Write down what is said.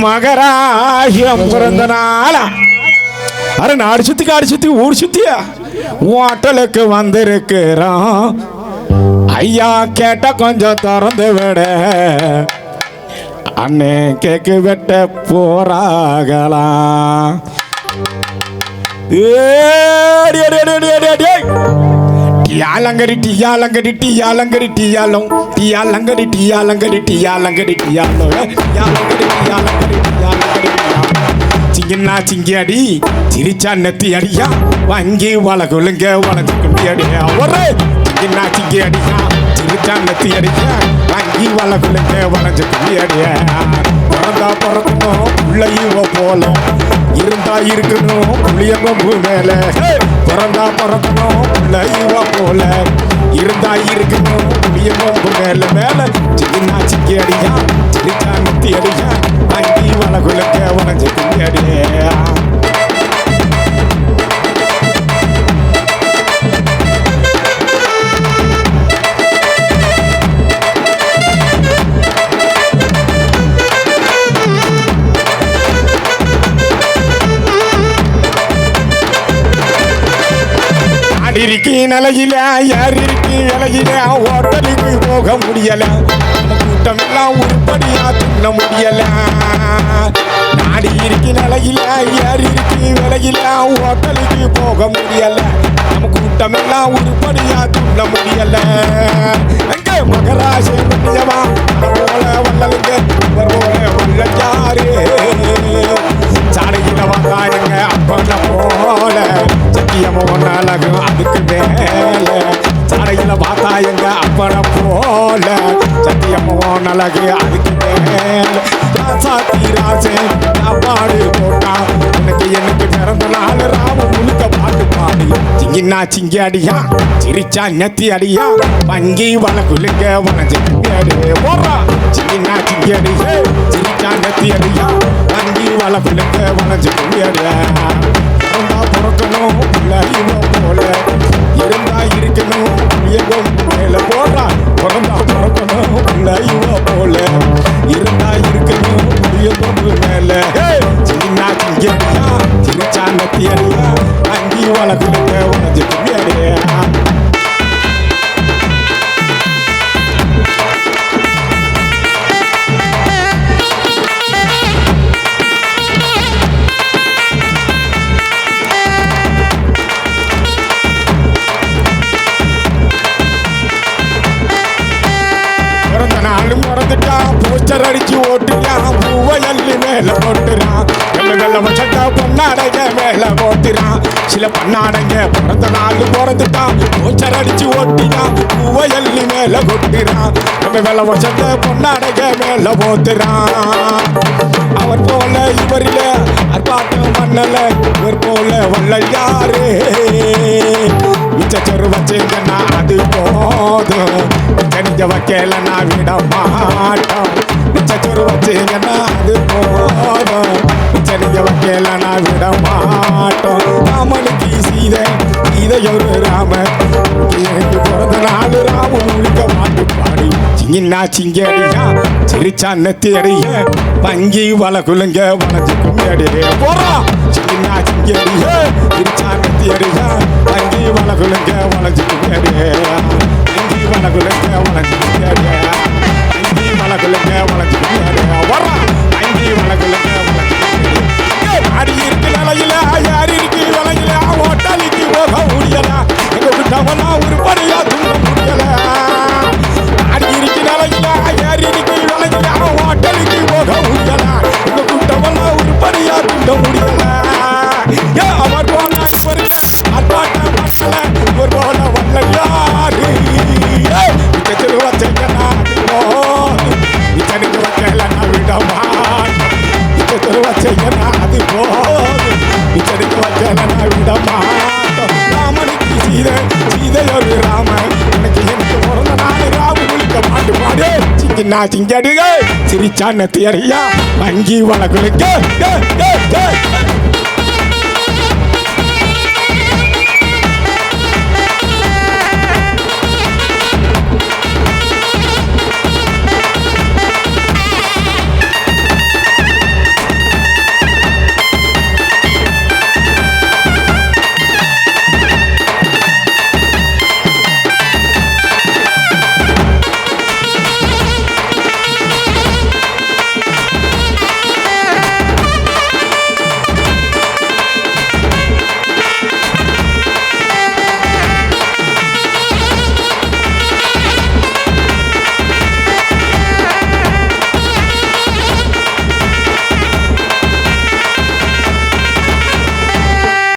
மகராயம் பிறந்த நாளா அரை நாடு சுத்தி காடு சுத்தி ஊர் சுத்தியா ஓட்டலுக்கு வந்திருக்கிறோம். ஐயா கேட்ட கொஞ்சம் திறந்து விட அண்ணே கேக்கு வெட்ட போறாகலாம். டியாலங்கடி டியாலங்கடி டியாலங்கடி டியாலம் டியாலங்கடி டியாலங்கடி டியாலங்கடி டியாலம் டியாலங்கடி டியாலங்கடி டியாலங்கடி சிங்கனா சிங்கடி சிரிச்சா நெத்தி அடியா வங்கி வளகுலுங்க வளர்ந்துக்கு அடியா ஒரு சிங்கனா சிங்கடியா சிரிச்சா நெத்தி அடியா வங்கி வளகுலுங்க வளர்ந்துக்கு அடியா. பிறந்தா பிறக்கணும் பிள்ளையுவ போல இருந்தா இருக்கணும் புளியம்பு மேல. பிறந்தா பிறக்கணும் பிள்ளையுவ போல இருந்தா இருக்கணும் புளியம்பு மேல மேல. சிங்கனா சிங்கடியா சிரிச்சா நெத்தி அடியா வங்கி வளகுலுங்க வளர்ந்துக்கு அடியா. இருக்கி நிலையில யார் இருக்கி விலையில ஹோட்டலுக்கு போக முடியல. கூட்டம் எல்லாம் உருப்படியா தின்ன முடியல. நாடி இருக்கி நிலையில யார் இருக்கி விலையில ஹோட்டலுக்கு போக முடியல. நம்ம கூட்டம் எல்லாம் உருப்படியா தின்ன முடியல. எங்க மகராசி பண்ணியவா போல வல்லலுங்க போல வல்ல யாரு சாலையில வந்தாருங்க அப்பன போல சத்தியமோ நலகும் அதுக்கு மேல. சாலையில பார்த்தா எங்க அப்பன போல சத்தியமோ நலகு அதுக்கு மேல. சாத்தி ராசே பாடு போட்டா எனக்கு எனக்கு பிறந்த நாள் ராம முழுக்க பாட்டு பாடி. சிங்கினா சிங்கி அடியா சிரிச்சா நெத்தி அடியா வங்கி வளகுலுங்க வனஞ்சு அடியே போடுறா. சிங்கினா சிங்கி அடியே சிரிச்சா நெத்தி அடியா வங்கி வளகுலுங்க வனஞ்சு அடியா. பிறந்தா பிறக்கணும் பிள்ளையுவ போல இருந்தா இருக்கணும் புளியங்கும் மேல. போடுறா. பிறந்தா பிறக்கணும் பிள்ளையுவ போல இருந்தா இருக்கணும் புளியங்கும் மேல. சின்ன சிங்கடியா சிரிச்சா நெத்தி அடியா வங்கி வளகுலுங்க வனஞ்சு அடியா. போஸ்டர் அடிச்சு ஓட்டுறான் பூவையல்லி மேல போட்டுறான். வெள்ள வச்சக்க பொன்னாடைங்க மேல போட்டுறான். சில பண்ணாடைங்க பிறந்த நாள் பிறந்துட்டான் போஸ்டர் அடிச்சு ஓட்டினான் பூவையல்லி மேல கொட்டுறான். வெள்ள வச்சக்க பொன்னாடைங்க மேல போட்டுறான். அவர் போல இவரில அற்பாட்டம் மண்ணல இவர் போல வல்ல யாரு மிச்சரு வச்சீங்கன்னா அது போதும். தெரிஞ்ச வைக்கல நான் விட மாட்டோம். மிச்சரு வச்சீங்கன்னா அது போதும். தெரிஞ்ச வைக்கல நான் விட மாட்டோம். ராமனுக்கு சீதையொரு ராம எனக்கு பிறந்த நாள் ராம முழுக்க மாட்டு பாடி. சிங்கினா சிங்கடியா சிரிச்சா நெத்தி அடிய வங்கி வளகுலுங்க வனஞ்சு அடியே போறா. சிங்கினா சிங்கடிய சிரிச்சா நெத்தி அடிய வங்கி வளகுலுங்க வனஞ்சு அடியே வங்கி வளகுலுங்க வனஞ்சு அடியே வங்கி வளகுலுங்க வனஞ்சு அடியே போறா. வங்கி வளகுலுங்க வனஞ்சு அடி இருக்கு நிலையில யார் இருக்கு விலையில ஹோட்டலுக்கு போக முடியல. எங்க விட்டவனா உருப்படியா தூங்க முடியல. அடி இருக்கு நிலையில யார் இருக்கு விலையில ஹோட்டலுக்கு போக முடியல. எங்க விட்டவனா உருப்படியா தூங்க முடியல. அவர் போல இவருக்கு அற்பாட்ட மக்களை இவர் போல வல்ல யாரு மிச்சரு வச்சீங்கன்னா மிச்சனுக்கு வைக்கல நான் விட மாட்டோம். மிச்சரு வச்சீங்கன்னா அது போதும். மிச்சனுக்கு வைக்கல நான் விட மாட்டோம். ராமனுக்கு சீதையொரு ராம எனக்கு எனக்கு பிறந்த நாள் ராம முழுக்க பாட்டு பாடு. சிங்கினா சிங்கடிக சிரிச்சா நெத்தி அடியா வங்கி வளகுலுங்க